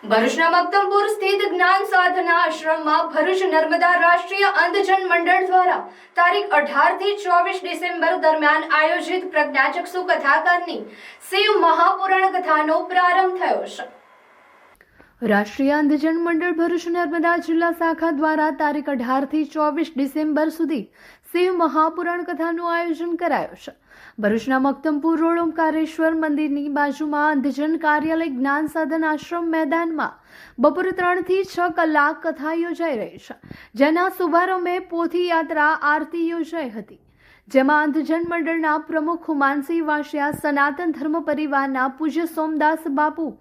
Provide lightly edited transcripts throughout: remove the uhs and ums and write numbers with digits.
ભરૂચના મક્તમપુર સ્થિત જ્ઞાન સાધના આશ્રમમાં ભરૂચ નર્મદા રાષ્ટ્રીય અંધજન મંડળ દ્વારા તારીખ 18 થી 24 ડિસેમ્બર દરમિયાન આયોજિત પ્રજ્ઞાચક્ષુ કથાકારની શિવ મહાપુરાણ કથાનો પ્રારંભ થયો છે। રાષ્ટ્રીય અંધજન મંડળ ભરૂચ નર્મદા જિલ્લા શાખા દ્વારા તારીખ 18 થી 24 ડિસેમ્બર સુધી શિવ મહાપુરાણ કથાનું આયોજન કરાયું છે। ભરૂચના મક્તમપુર રોડ ઓમકારેશ્વર મંદિરની બાજુમાં અંધજન કાર્યાલય જ્ઞાન સાધન આશ્રમ મેદાનમાં બપોરે 3 થી 6 કલાક કથા યોજાઈ રહી છે, જેના શુભારંભે પોથી યાત્રા આરતી યોજાઈ હતી, જેમાં અંધજન મંડળના પ્રમુખ હુમાનસિંહ વાસિયા, સનાતન ધર્મ પરિવારના પૂજ્ય સોમદાસ બાપુ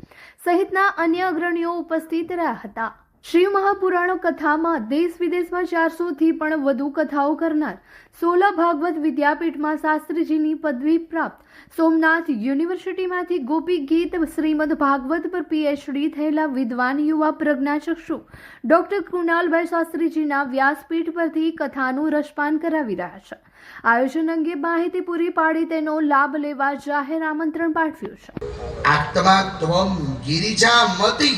સહિતના અન્ય અગ્રણીઓ ઉપસ્થિત રહ્યા હતા। શિવ મહાપુરાણો કથામાં દેશ વિદેશમાં 400 થી પણ વધુ કથાઓ કરનાર 16 ભાગવત વિદ્યાપીઠમાં શાસ્ત્રીજીની પદવી પ્રાપ્ત સોમનાથ યુનિવર્સિટીમાંથી ગોપી ગીત શ્રીમદ ભાગવત પર PhD થયેલા વિદ્વાન યુવા પ્રજ્ઞાચક્ષુ ડોક્ટર કૃણાલભાઈ શાસ્ત્રીજીના વ્યાસપીઠ પરથી કથાનું રસપાન કરાવી રહ્યા છે। આયોજન અંગે માહિતી પૂરી પાડી તેનો લાભ લેવા જાહેર આમંત્રણ પાઠવ્યું છે। આત્મા ત્વમ ગિરિજામતી,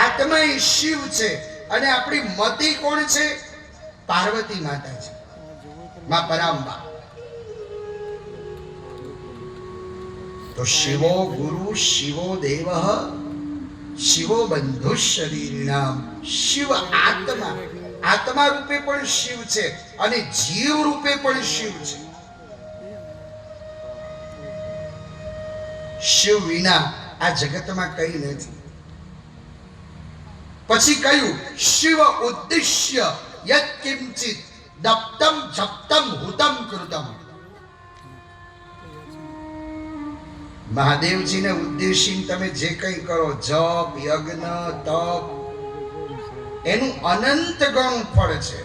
આત્મા એ શિવ છે અને આપણી મતી કોણ છે? પાર્વતી માતા છે, માં પરાંબા। તો શિવો ગુરુ શિવો દેવ શિવો બંધુ શરીરનામ, શિવ આત્મા, આત્મા રૂપે પણ શિવ છે અને જીવ રૂપે પણ શિવ છે। શિવ વિના આ જગતમાં કઈ નથી। પછી કહ્યું શિવ ઉદ્દેશ્ય યત કિંચિત દપ્તમ જપ્તમ હુતમ કૃતમ। મહાદેવજીને ઉદ્દેશીને તમે જે કંઈ કરો, જપ, યજ્ઞ, તપ, એનું અનંત ગણું ફળ છે।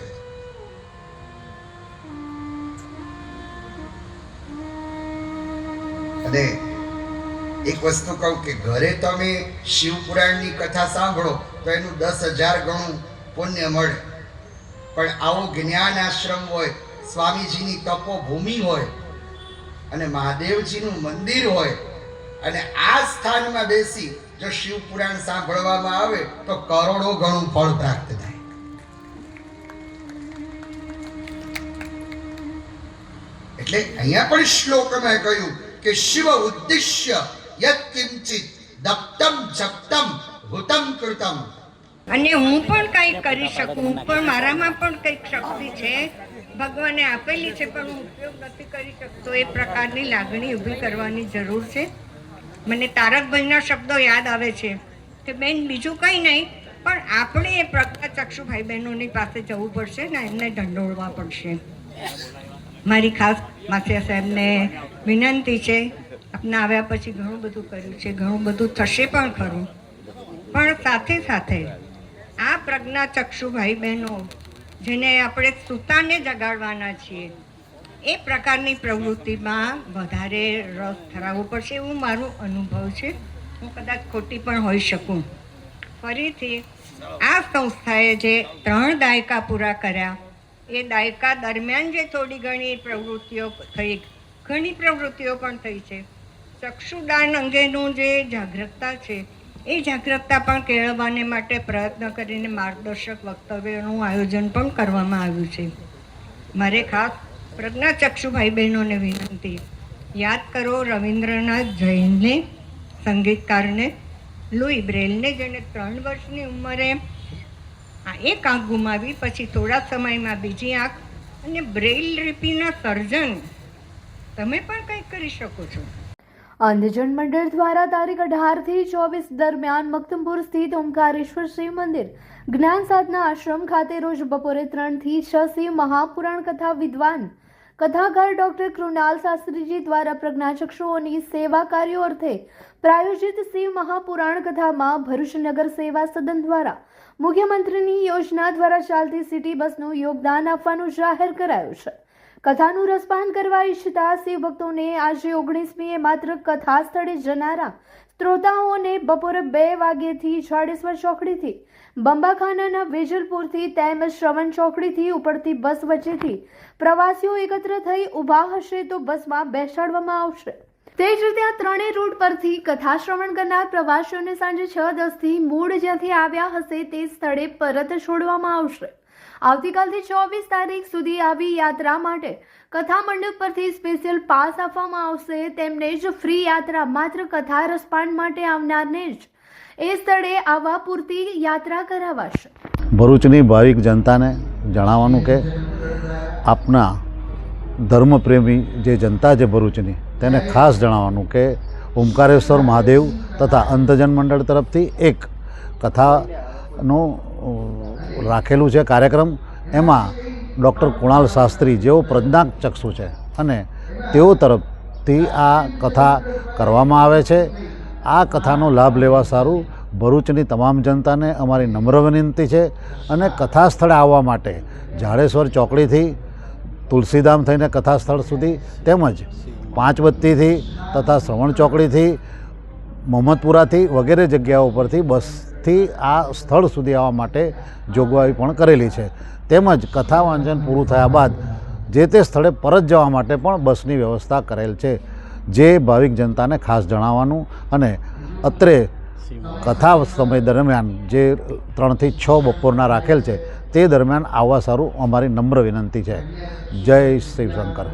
અને એક વસ્તુ કહું કે ઘરે તમે શિવ પુરાણની કથા સાંભળો તો એનું 10,000 ગણું પુણ્ય મળે, પણ આવો જ્ઞાન આશ્રમ હોય, સ્વામીજીની તપોભૂમિ હોય અને મહાદેવજીનું મંદિર હોય અને આ સ્થાનમાં બેસી જો શિવ પુરાણ સાંભળવામાં આવે તો કરોડો ગણું ફળ પ્રાપ્ત થાય। એટલે અહીંયા પણ શ્લોકમાં કહ્યું કે શિવ ઉદ્દેશ્ય યત કિંચિત દપ્તમ જપ્તમ હુતમ કૃતમ। અને હું પણ કંઈક કરી શકું, પણ મારામાં પણ કંઈક શક્તિ છે, ભગવાને આપેલી છે, પણ હું ઉપયોગ નથી કરી શકતો। એ પ્રકારની લાગણી ઊભી કરવાની જરૂર છે। મને તારકભાઈના શબ્દો યાદ આવે છે કે બેન, બીજું કંઈ નહીં, પણ આપણે એ પ્રજ્ઞાચક્ષુ ભાઈ બહેનોની પાસે જવું પડશે ને એમને ઢંઢોળવા પડશે। મારી ખાસ માસિયા સાહેબને વિનંતી છે, આપના આવ્યા પછી ઘણું બધું કર્યું છે, ઘણું બધું થશે પણ ખરું, પણ સાથે સાથે આ પ્રજ્ઞાચક્ષુ ભાઈ બહેનો જેને આપણે સુતાને જગાડવાના છીએ, એ પ્રકારની પ્રવૃત્તિમાં વધારે રસ ધરાવવો પડશે એવું મારું અનુભવ છે। હું કદાચ ખોટી પણ હોઈ શકું। ફરીથી આ સંસ્થાએ જે 3 દાયકા પૂરા કર્યા, એ દાયકા દરમિયાન જે થોડી ઘણી પ્રવૃત્તિઓ થઈ, ઘણી પ્રવૃત્તિઓ પણ થઈ છે, ચક્ષુદાન અંગેનું જે જાગૃતતા છે એ જાગૃતતા પણ કેળવવાને માટે પ્રયત્ન કરીને માર્ગદર્શક વક્તવ્યોનું આયોજન પણ કરવામાં આવ્યું છે। મારે ખાસ પ્રજ્ઞાચક્ષુ ભાઈ બહેનોને વિનંતી, યાદ કરો રવિન્દ્રનાથ જૈનને, સંગીતકારને, લુઈ બ્રેલને, જેને 3 વર્ષની ઉંમરે એક આંખ ગુમાવી, પછી થોડા સમયમાં બીજી આંખ, અને બ્રેઇલ લિપિના સર્જન તમે પણ કંઈક કરી શકો છો। અંધજન મંડળ દ્વારા તારીખ 18 થી 24 દરમિયાન મક્તમપુર સ્થિત ઓમકારેશ્વર શિવ મંદિર જ્ઞાન સાધના આશ્રમ ખાતે રોજ બપોરે 3 થી 6 શિવ મહાપુરાણ કથા વિદ્વાન કથાકાર ડોક્ટર કૃણાલ શાસ્ત્રીજી દ્વારા પ્રજ્ઞાચક્ષુઓની સેવા કાર્યો અર્થે પ્રાયોજિત શિવ મહાપુરાણ કથામાં ભરૂચ નગર સેવા સદન દ્વારા મુખ્યમંત્રીની યોજના દ્વારા ચાલતી સિટી બસનું યોગદાન આપવાનું જાહેર કરાયું છે। કથાનું રસપાન કરવા ઈચ્છતા શિવ ભક્તોને આજે 19મીએ માત્ર કથા સ્થળે જનારા શ્રોતાઓને બપોરે 2 વાગ્યેથી જાડેશ્વર ચોકડીથી, બંબાખાનાના વેજલપુરથી તેમજ શ્રવણ ચોકડીથી ઉપડતી બસ વચ્ચેથી પ્રવાસીઓ એકત્ર થઈ ઊભા હશે તો બસમાં બેસાડવામાં આવશે। તે જ રીતે આ ત્રણેય રૂટ પરથી કથા શ્રવણ કરનાર પ્રવાસીઓને સાંજે 6:10 મૂળ જ્યાંથી આવ્યા હશે તે સ્થળે પરત છોડવામાં આવશે. આવતીકાલથી 24 તારીખ સુધી આવી યાત્રા માટે કથા મંડપ પરથી સ્પેશિયલ પાસ આપવામાં આવશે. તેમને જ ફ્રી યાત્રા માત્ર કથા રસપાન માટે આવનારને જ એ સ્થળે આવવા પૂરતી યાત્રા કરાવાશે. ભરૂચની ભાવિક જનતાને જણાવવાનું કે આપના ધર્મપ્રેમી જે જનતા છે ભરૂચની તેને ખાસ જણાવવાનું કે ઓમકારેશ્વર મહાદેવ તથા અંધજન મંડળ તરફથી એક કથાનું રાખેલું છે કાર્યક્રમ. એમાં ડૉક્ટર કુણાલ શાસ્ત્રી જેઓ પ્રજ્ઞાચક્ષુ છે અને તેઓ તરફથી આ કથા કરવામાં આવે છે. આ કથાનો લાભ લેવા સારું ભરૂચની તમામ જનતાને અમારી નમ્ર વિનંતી છે. અને કથા સ્થળે આવવા માટે જાડેશ્વર ચોકડીથી તુલસીધામ થઈને કથા સ્થળ સુધી તેમજ પાંચબત્તીથી તથા શ્રવણ ચોકડીથી મોહમ્મદપુરાથી વગેરે જગ્યાઓ પરથી બસથી આ સ્થળ સુધી આવવા માટે જોગવાઈ પણ કરેલી છે. તેમજ કથા વાંચન પૂરું થયા બાદ જે તે સ્થળે પરત જવા માટે પણ બસની વ્યવસ્થા કરેલ છે. જે ભાવિક જનતાને ખાસ જણાવવાનું. અને અત્રે કથા સમય દરમિયાન જે 3 થી 6 બપોરના રાખેલ છે તે દરમિયાન આવવા સારું અમારી નમ્ર વિનંતી છે. જય શિવશંકર.